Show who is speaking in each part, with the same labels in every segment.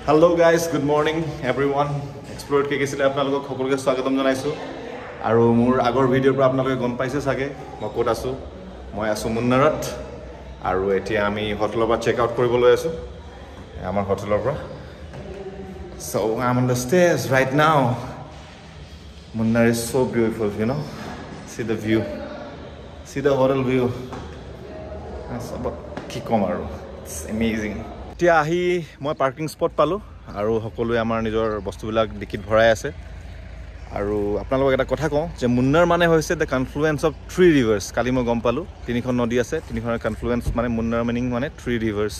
Speaker 1: Hello guys, good morning everyone. Explore KKC আপোনালোকক সকলোকে স্বাগতম জনাইছো আৰু মোৰ আগৰ ভিডিঅ'ৰ পৰা আপোনালোকে গম পাইছে সাগে মই ক'ত আছো মই আছো মুন্নাৰত আৰু এতিয়া আমি হোটেলৰ পৰা চেক আউট কৰিবলৈ আছো আমাৰ হোটেলৰ পৰা So I'm on the stairs right now. Munnar is so beautiful, you know. See the view. See the hotel view. That's about Kikomaru. It's amazing. এতিয়া আহি মই পাৰ্কিং স্পট পালো আৰু সকলোৱে আমাৰ নিজৰ বস্তুবিলাক ডিকিট ভৰাই আছে আৰু আপোনালোকক এটা কথা কওঁ যে মুন্নাৰ মানে হৈছে দ্য কনফ্লুৱেন্স অফ থ্ৰী ৰিভাৰ্ছ কালি মই গম পালো তিনিখন নদী আছে তিনিখনৰ কনফ্লুৱেন্স মানে মুন্নাৰ মিনিং মানে থ্ৰী ৰিভাৰ্ছ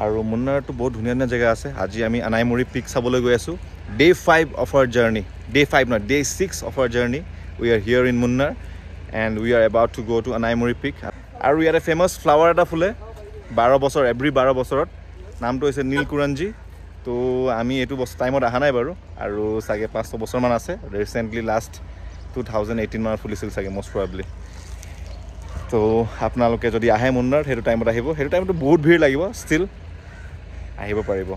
Speaker 1: আৰু মুন্নাৰটো বহুত ধুনীয়া ধুনীয়া জেগা আছে আজি আমি আনাইমুৰি পিক চাবলৈ গৈ আছো day 5 of our journey day 5 not day 6 of our journey we are here in Munnar and we are about to go to Anaimuri peak আৰু ইয়াতে ফেমাস ফ্লাৱাৰ এটা ফুলে 12 বছৰ এভৰি 12 বছৰত নামটো হৈছে নীলকুৰঞ্জি তো আমি এটো বছৰ টাইমত আহা নাই বাৰু আৰু সাগে 500 বছৰ মান আছে ৰিসেন্টলি লাষ্ট 2018 মান ফুলিছিল সাগে মোস্ট প্ৰবাবলি তো আপোনালোকে যদি আহে মুন্নাৰ হেতু টাইমত আহিব হেতু টাইমটো বহুত ভিৰ লাগিব ষ্টিল আহিব পাৰিব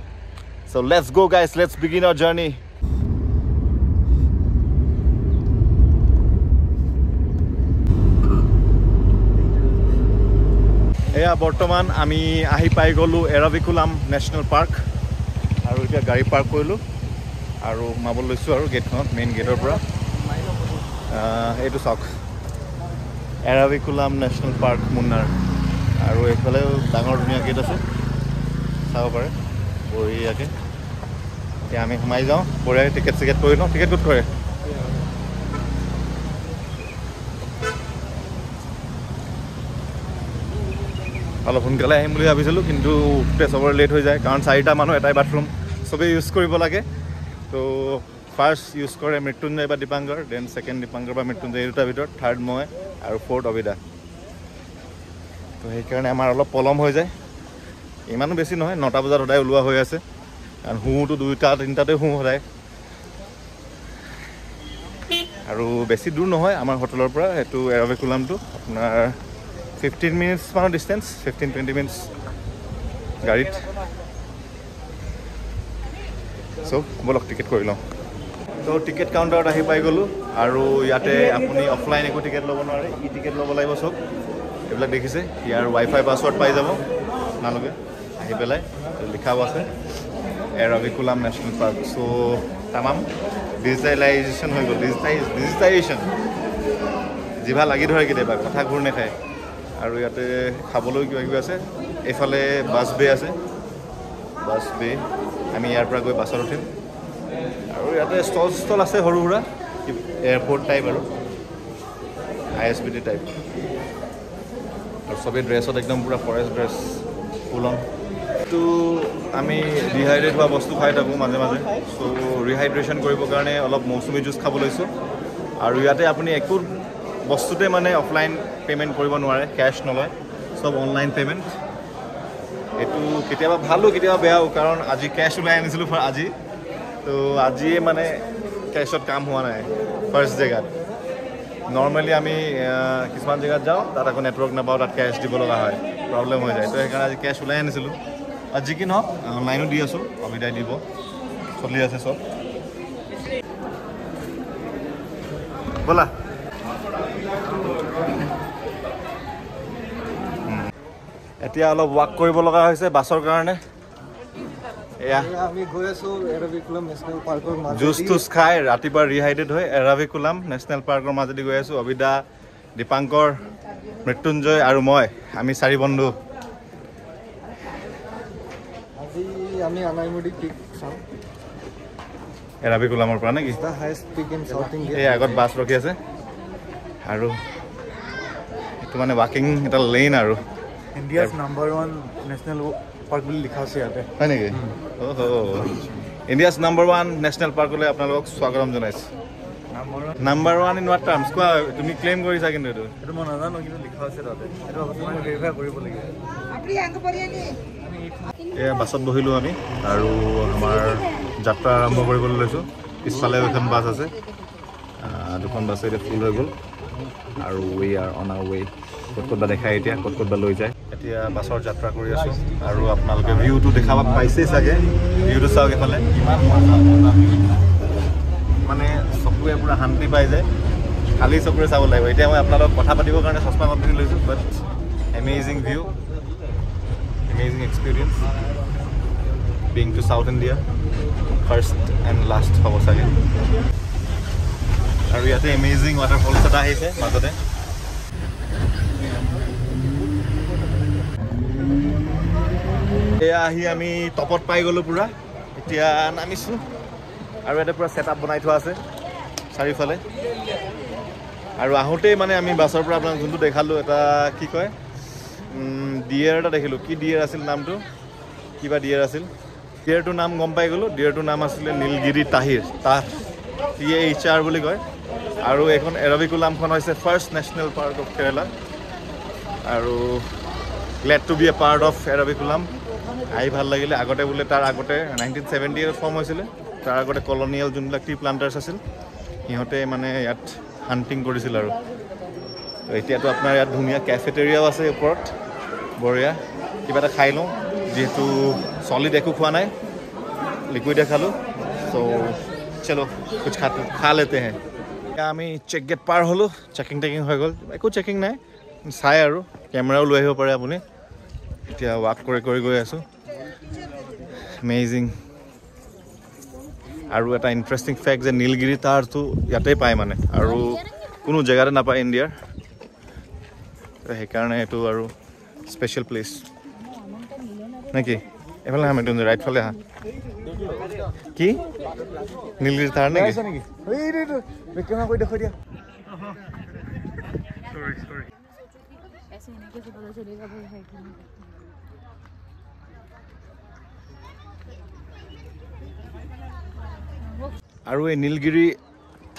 Speaker 1: So let's go guys, let's begin our journey. এয়া বৰ্তমান আমি আহি পাই গলো এৰাভিকুলাম ন্যাশনাল পাৰ্ক আৰু এতিয়া গাড়ী পাৰ্ক কৰিলো আৰু মাবল লৈছো আৰু গেটখন মেইন গেটৰ পৰা এইটো চাওক এৰাভিকুলাম ন্যাশনাল পাৰ্ক মুন্নাৰ আৰু এইফালে ডাঙৰ ধুনীয়া গেট আছে চাব পাৰে বঢ়িয়াকে এতিয়া আমি সোমাই যাওঁ বঢ়িয়াকে টিকেট চিকেট কৰি লওঁ টিকেট ক'ত কৰে অলপ সোনকালে আহিম বুলি ভাবিছিলোঁ কিন্তু চবৰে লেট হৈ যায় কাৰণ 4টা মানুহ এটাই বাথৰুম চবেই ইউজ কৰিব লাগে তো ফাৰ্ষ্ট ইউজ কৰে মৃত্যুঞ্জয় বা দীপাংকৰ দেন ছেকেণ্ড দীপাংকৰ বা মৃত্যুঞ্জয় এই দুটাৰ ভিতৰত থাৰ্ড মই আৰু ফ'ৰ্থ অবিদা তো সেইকাৰণে আমাৰ অলপ পলম হৈ যায় ইমানো বেছি নহয় 9টা বজাত সদায় ওলোৱা হৈ আছে কাৰণ শুওঁতো 2টা 3টাতে শুওঁ সদায় আৰু বেছি দূৰ নহয় আমাৰ হোটেলৰ পৰা এইটো এৰাভিকুলামটো আপোনাৰ 15 minutes মানৰ ডিষ্টেন্স 15-20 minutes গাড়ীত সো বলক টিকেট কৰি লওঁ তো টিকেট কাউণ্টাৰত আহি পাই গ'লো আৰু ইয়াতে আপুনি অফলাইন একো টিকেট ল'ব নোৱাৰে ই টিকেট ল'ব লাগিব সব এইবিলাক দেখিছে ইয়াৰ ৱাইফাই পাছৱৰ্ড পাই যাব আপোনালোকে আহি পেলাই লিখাও আছে এৰাভিকুলাম নেশ্যনেল পাৰ্ক সো তামাম ডিজিটেলাইজেশ্যন হৈ গ'ল ডিজিটাইজেশ্যন জিভা লাগি ধৰে কেতিয়াবা কথা ঘূৰ নাখায় আৰু ইয়াতে খাবলৈ কিবা কিবি আছে এইফালে বাছ বে আছে বাছ বে আমি ইয়াৰ পৰা গৈ বাছত উঠিম আৰু ইয়াতে ষ্টল আছে সৰু সুৰা এয়াৰপৰ্ট টাইপ আৰু ISBT টাইপ আৰু চবেই ড্ৰেছত একদম পুৰা ফৰেষ্ট ড্ৰেছ ফুল অন তো আমি ৰিহাইড্ৰেট হোৱা বস্তু খাই থাকোঁ মাজে মাজে চ' ৰিহাইড্ৰেশ্যন কৰিবৰ কাৰণে অলপ মৌচুমী জুচ খাব লৈছোঁ আৰু ইয়াতে আপুনি একো বস্তুতে মানে অফলাইন পেমেন্ট কৰিব নোৱাৰে ক্যাশ নলয় সব অনলাইন পেমেন্ট এটো কেতিয়াবা ভালো কেতিয়াবা বেয়াও কাৰণ আজি ক্যাশ ওলাই আনিছিলো আজি তো আজি মানে ক্যাশত কাম হোৱা নাই ফাৰ্স্ট জেগাত নৰ্মালি আমি কিছুমান জেগাত যাওঁ তাত আকৌ নেটৱৰ্ক নাপাওঁ তাত ক্যাশ দিব লগা হয় প্ৰবলেম হৈ যায় তো সেইকাৰণে আজি ক্যাশ ওলাই আনিছিলো আজি কি নহওক অনলাইনো দি আছো অবিদাই দিব চলি আছে সব বলা এতিয়া অলপ ওয়াক কৰিব লগা হৈছে বাছৰ কাৰণে এয়া
Speaker 2: আমি গৈ আছো এৰাভিকুলাম নেশ্যনেল পাৰ্কৰ মাজেদি
Speaker 1: জুচ টুচ খাই ৰাতিপুৱা ৰিহাইড্ৰেট হৈ এৰাভিকুলাম নেশ্যনেল পাৰ্কৰ মাজেদি গৈ আছো অবিদা দীপাংকৰ মৃত্যুঞ্জয় আৰু মই আমি 4 বন্ধু
Speaker 2: আজি আমি আনাইমুৰি পিক চাম
Speaker 1: এৰাভিকুলামৰ পৰা নেকি
Speaker 2: the highest peak in South India
Speaker 1: এই আগত বাছ ৰখি আছে আৰু এইটো মানে ৱাকিং এটা লেন আৰু
Speaker 2: ইণ্ডিয়াছ নাম্বাৰ 1 নেশ্যনেল পাৰ্ক বুলি লিখা আছে ইয়াতে
Speaker 1: হয় নেকি ইণ্ডিয়াছ নাম্বাৰ 1 নেশ্যনেল পাৰ্কলৈ আপোনালোকক স্বাগতম জনাইছো নাম্বাৰ 1 ইন হোৱাট টাৰ্মছ কোৱা তুমি ক্লেইম কৰিছা কিন্তু
Speaker 2: এইটো মই নাজানো কিন্তু লিখা আছে তাতে এইটো আপোনালোকে ভেৰিফাই কৰিব লাগিব
Speaker 1: এয়া বাছত বহিলোঁ আমি আৰু আমাৰ যাত্ৰা আৰম্ভ কৰিবলৈ লৈছোঁ পিছফালে এখন বাছ আছে দুখন বাছে এতিয়া ফুল হৈ গ'ল আৰু উই আৰ অন আৱাৰ ৱে ক'ত দেখায় এতিয়া ক'ত লৈ যায় এতিয়া বাছৰ যাত্ৰা কৰি আছোঁ আৰু আপোনালোকে ভিউটো দেখাব পাইছেই চাগে ভিউটো চাওক এফালে কিমান মানে চকুৱে পূৰা শান্তি পাই যায় খালী চকুৰে চাব লাগিব এতিয়া মই আপোনালোকক কথা পাতিবৰ কাৰণে চশমা পিন্ধি লৈছোঁ but amazing view amazing experience being to South India first and last হ'ব চাগে আৰু ইয়াতে এমেজিং ৱাটাৰফলছ এটা আহিছে মাজতে এয়া আহি আমি টপত পাই গ'লোঁ পূৰা এতিয়া নামিছোঁ আৰু ইয়াতে পূৰা ছেট আপ বনাই থোৱা আছে চাৰিওফালে আৰু আহোঁতেই মানে আমি বাছৰ পৰা আপোনাক যোনটো দেখালোঁ এটা কি কয় ডিয়েৰ এটা দেখিলোঁ কি ডিয়েৰ আছিল নামটো কিবা ডিয়েৰ আছিল ডিয়েৰটোৰ নাম গম পাই গ'লোঁ ডিয়েৰটোৰ নাম আছিলে নীলগিৰি তাহিৰ TAHR বুলি কয় আৰু এইখন এৰাভিকুলামখন হৈছে first national park of Kerala আৰু glad to be a part of Eravikulam আহি ভাল লাগিলে আগতে বোলে তাৰ আগতে 1970 ফৰ্ম হৈছিলে তাৰ আগতে কলনিয়েল যোনবিলাক টি প্লাণ্টাৰ্ছ আছিল সিহঁতে মানে ইয়াত হাণ্টিং কৰিছিল আৰু এতিয়াতো আপোনাৰ ইয়াত ধুনীয়া কেফেটেৰিয়াও আছে ওপৰত বঢ়িয়া কিবা এটা খাই লওঁ যিহেতু চলিড একো খোৱা নাই লিকুইডে খালোঁ চ' চলো কুছ খা লেতে হে আমি চেক গেট পাৰ হ'লোঁ চেকিং হৈ গ'ল একো চেকিং নাই চাই আৰু কেমেৰাও লৈ আহিব পাৰে আপুনি এতিয়া ৱাক কৰি গৈ আছোঁ এমেজিং আৰু এটা ইণ্টাৰেষ্টিং ফেক্ট যে নীলগিৰি তাৰটো ইয়াতেই পায় মানে আৰু কোনো জেগাতে নাপায় ইণ্ডিয়াৰ সেইকাৰণে এইটো আৰু স্পেচিয়েল প্লেচ নেকি এইফালে আহা মেটুন ৰাইট ফালে আহা কি নীলগিৰি তাৰ নেকি আৰু এই নীলগিৰি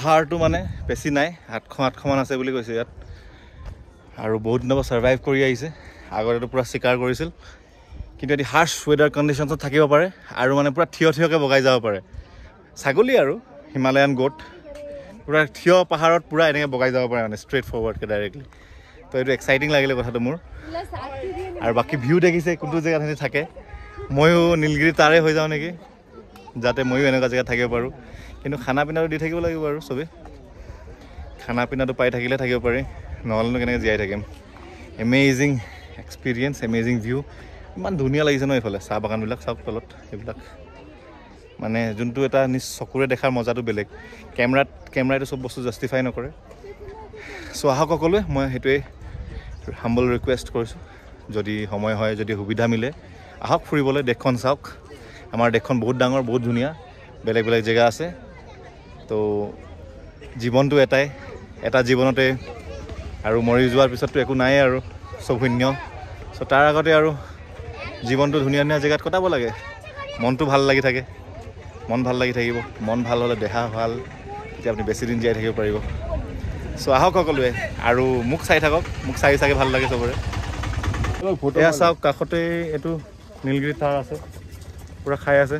Speaker 1: থাৰটো মানে বেছি নাই 700-800 মান আছে বুলি কৈছে ইয়াত আৰু বহুত দিনৰ পৰা ছাৰ্ভাইভ কৰি আহিছে আগতেতো পূৰা চিকাৰ কৰিছিল কিন্তু এটি হাৰ্ছ ৱেডাৰ কণ্ডিশ্যনছত থাকিব পাৰে আৰু মানে পূৰা থিয়কৈ বগাই যাব পাৰে ছাগলী আৰু হিমালয়ান গোট পূৰা থিয় পাহাৰত পূৰা এনেকৈ বগাই যাব পাৰে মানে ষ্ট্ৰেইট ফৰৱাৰ্ডকৈ ডাইৰেক্টলি তো এইটো এক্সাইটিং লাগিলে কথাটো মোৰ আৰু বাকী ভিউ দেখিছে কোনটো জেগাত সিহঁতি থাকে ময়ো নীলগিৰি তাৰে হৈ যাওঁ নেকি যাতে ময়ো এনেকুৱা জেগাত থাকিব পাৰোঁ কিন্তু খানা পিনাটো দি থাকিব লাগিব আৰু চবেই খানা পিনাটো পাই থাকিলে থাকিব পাৰি নহ'লেনো কেনেকৈ জীয়াই থাকিম এমেজিং এক্সপিৰিয়েঞ্চ এমেজিং ভিউ ইমান ধুনীয়া লাগিছে ন এইফালে চাহ বাগানবিলাক চাওক তলত এইবিলাক মানে যোনটো এটা নিজ চকুৰে দেখাৰ মজাটো বেলেগ কেমেৰাটো চব বস্তু জাষ্টিফাই নকৰে চ' আহক সকলোৱে মই সেইটোৱেই হাম্বল ৰিকুৱেষ্ট কৰিছোঁ যদি সময় হয় যদি সুবিধা মিলে আহক ফুৰিবলৈ দেশখন চাওক আমাৰ দেশখন বহুত ডাঙৰ বহুত ধুনীয়া বেলেগ জেগা আছে তো জীৱনটো এটা জীৱনতে আৰু মৰি যোৱাৰ পিছততো একো নাই আৰু চব শূন্য চ' তাৰ আগতে আৰু জীৱনটো ধুনীয়া জেগাত কটাব লাগে মনটো ভাল লাগি থাকে মন ভাল লাগি থাকিব মন ভাল হ'লে দেহা ভাল তেতিয়া আপুনি বেছি দিন জীয়াই থাকিব পাৰিব চ' আহক সকলোৱে আৰু মোক চাই থাকক মোক চাই ভাল লাগে চবৰে এয়া চাওক কাষতে এইটো নীলগিৰি থাৰ আছে পূৰা খাই আছে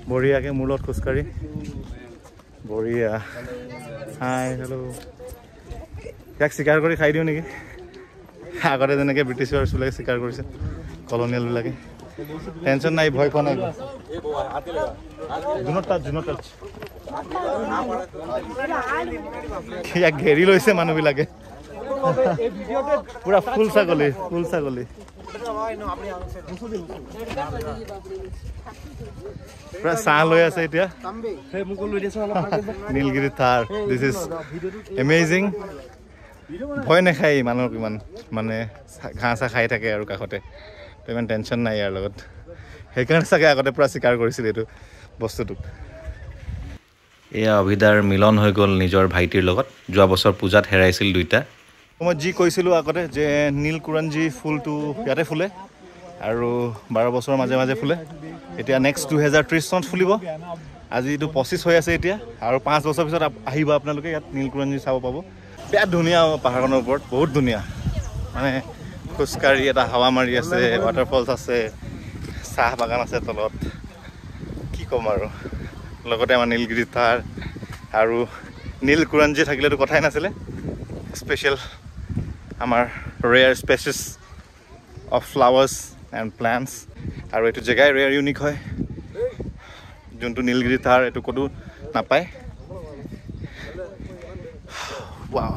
Speaker 1: বঢ়িয়াকৈ মোৰ লগত খোজকাঢ়ি বঢ়িয়া হাই হেল্ল' ইয়াক চিকাৰ কৰি খাই দিওঁ নেকি আগতে যেনেকৈ ব্ৰিটিছৰ বিলাকে চিকাৰ কৰিছে কলনিয়েলবিলাকে টেনশ্যন নাই ভয় খোৱা নাই ইয়াক ঘেৰি লৈছে মানুহবিলাকে পুৰা ফুল ছাগলী পুৰা চাহ লৈ আছে এতিয়া নীলগিৰি থাৰ দিছ ইজ এমেজিং ভয় নাখায় মানুহক ইমান মানে ঘাঁহ চাহ খাই থাকে আৰু কাষতে তো ইমান টেনশ্যন নাই ইয়াৰ লগত সেইকাৰণে চাগে আগতে পূৰা চিকাৰ কৰিছিল এইটো বস্তুটোক এয়া অভিদাৰ মিলন হৈ গ'ল নিজৰ ভাইটিৰ লগত যোৱা বছৰ পূজাত হেৰাইছিল দুইটা মই যি কৈছিলোঁ আগতে যে নীলকুৰঞ্জী ফুলটো ইয়াতে ফুলে আৰু 12 বছৰৰ মাজে ফুলে এতিয়া নেক্সট 2030 চনত ফুলিব আজিতো 25 হৈ আছে এতিয়া আৰু 5 বছৰ পিছত আহিব আপোনালোকে ইয়াত নীলকুৰঞ্জী চাব পাব বিৰাট ধুনীয়া পাহাৰখনৰ ওপৰত বহুত ধুনীয়া মানে খোজকাঢ়ি এটা হাৱা মাৰি আছে ৱাটাৰফলছ আছে চাহ বাগান আছে তলত কি ক'ম আৰু লগতে আমাৰ নীলগিৰি থাৰ আৰু নীলকুৰঞ্জী থাকিলেতো কথাই নাছিলে স্পেচিয়েল আমাৰ rare species of flowers and plants আৰু এইটো জেগাই ৰেয়াৰ ইউনিক হয় যোনটো নীলগিৰি তাৰ এইটো ক'তো নাপায় ৱাও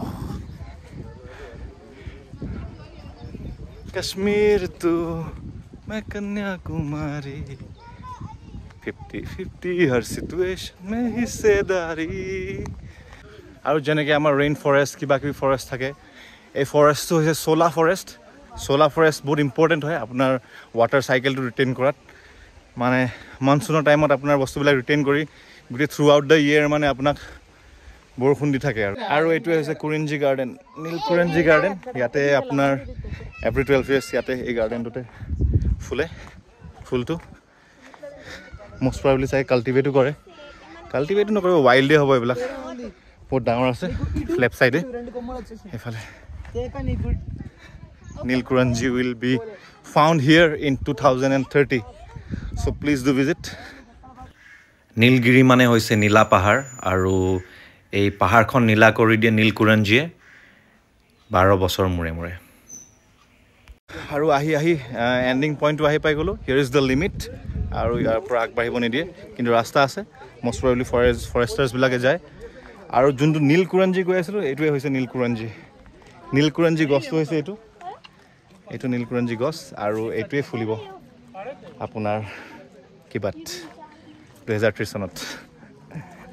Speaker 1: कश्मीर तू मैं कन्याकुमारी 50-50 हर सिचुएशन में हिस्सेदारी আৰু যেনেকৈ আমাৰ ৰেইন ফৰেষ্ট কিবা কিবি ফৰেষ্ট থাকে এই ফৰেষ্টটো হৈছে সোলা ফৰেষ্ট বহুত ইম্পৰ্টেণ্ট হয় আপোনাৰ ৱাটাৰ চাইকেলটো ৰিটেইন কৰাত মানে মনচুনৰ টাইমত আপোনাৰ বস্তুবিলাক ৰিটেইন কৰি গোটেই থ্ৰু আউট দ্য ইয়েৰ মানে আপোনাক বৰষুণ দি থাকে আৰু এইটোৱে হৈছে কুৰিঞ্জি গাৰ্ডেন নীল কুৰিঞ্জি গাৰ্ডেন ইয়াতে আপোনাৰ এভৰি 12 years ইয়াতে এই গাৰ্ডেনটোতে ফুলে ফুলটো মষ্ট প্ৰবাবলি চাই কাল্টিভেটো কৰে কাল্টিভেটো নকৰিব ৱাইল্ডে হ'ব এইবিলাক বহুত ডাঙৰ আছে লেফ্ট চাইডে এইফালে Neel Kurinji will be found here in 2030 so' please do visit
Speaker 3: Nilgiri মানে হৈছে নীলা পাহাৰ আৰু এই পাহাৰখন নীলা কৰি দিয়ে নীল কুৰিঞ্জিয়ে 12 বছৰ মূৰে মূৰে
Speaker 1: আৰু আহি এণ্ডিং পইণ্টটো আহি পাই গ'লোঁ হিয়াৰ ইজ দ্য লিমিট আৰু ইয়াৰ পৰা আগবাঢ়িব নিদিয়ে কিন্তু ৰাস্তা আছে মষ্ট প্ৰবাবলি ফৰেষ্টাৰ্ছবিলাকে যায় আৰু যোনটো নীল কুৰিঞ্জি গৈ আছিলোঁ এইটোৱে হৈছে নীল কুৰিঞ্জি গছটো হৈছে এইটো নীল কুৰিঞ্জি গছ আৰু এইটোৱে ফুলিব আপোনাৰ কিবাত 2030 চনত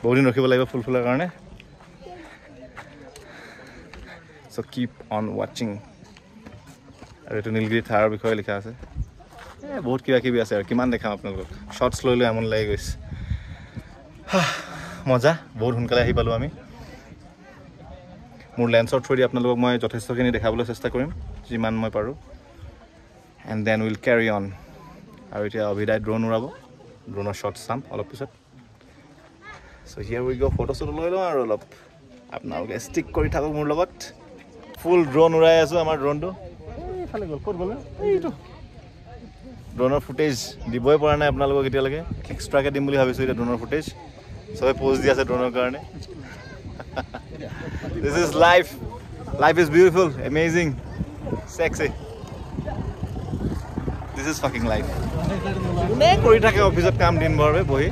Speaker 1: বহুদিন ৰখিব লাগিব ফুল ফুলাৰ কাৰণে চ' কিপ অন ৱাচিং আৰু এইটো নীলগিৰি থাৰৰ বিষয়ে লিখা আছে বহুত কিবা কিবি আছে আৰু কিমান দেখাম আপোনালোকক শ্বৰ্টছ লৈ আমনি লাগি গৈছে মজা বহুত সোনকালে আহি পালোঁ আমি মোৰ লেন্সৰ থ্ৰুদি আপোনালোকক মই যথেষ্টখিনি দেখাবলৈ চেষ্টা কৰিম যিমান মই পাৰোঁ and then will carry on আৰু এতিয়া অভিদায় ড্ৰোন উৰাব ড্ৰোনৰ শ্বট চাম অলপ পিছত চ' হিয়াৰ উই গ' ফটো চটো লৈ লওঁ আৰু অলপ আপোনালোকে ষ্টিক কৰি থাকক মোৰ লগত ফুল ড্ৰোন উৰাই আছোঁ আমাৰ ড্ৰোনটো এইফালে গ'ল ক'ত গ'লে এইটো ড্ৰোনৰ ফুটেজ দিবই পৰা নাই আপোনালোকক এতিয়ালৈকে এক্সট্ৰাকৈ দিম বুলি ভাবিছোঁ এতিয়া ড্ৰোনৰ ফুটেজ চবে প'জ দি আছে ড্ৰোনৰ কাৰণে this is life is beautiful amazing sexy this is fucking life কোনে কৰি থাকে অফিচত কাম দিনভৰবে বহি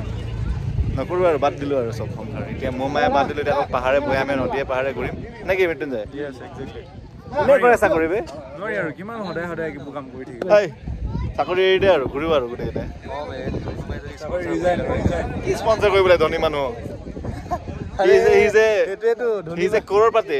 Speaker 1: নকৰোঁ আৰু বাদ দিলোঁ আৰু চব সংসাৰ এতিয়া মোৰ মায়ে বাদ দিলোঁ এতিয়া আকৌ পাহাৰে ভৈয়ামে নদীয়ে পাহাৰে ঘূৰিম নে কি মৃত্যুঞ্জয় কোনে কৰে চাকৰি বে
Speaker 2: নোৱাৰি আৰু কিমান সদায় কিবা কাম কৰি থাকিব
Speaker 1: চাকৰি এৰি দে আৰু ঘূৰিব আৰু গোটেইকেইটাই কি স্পনচাৰ কৰিব লাগে ধনী মানুহক সি যে কৰোৰপতি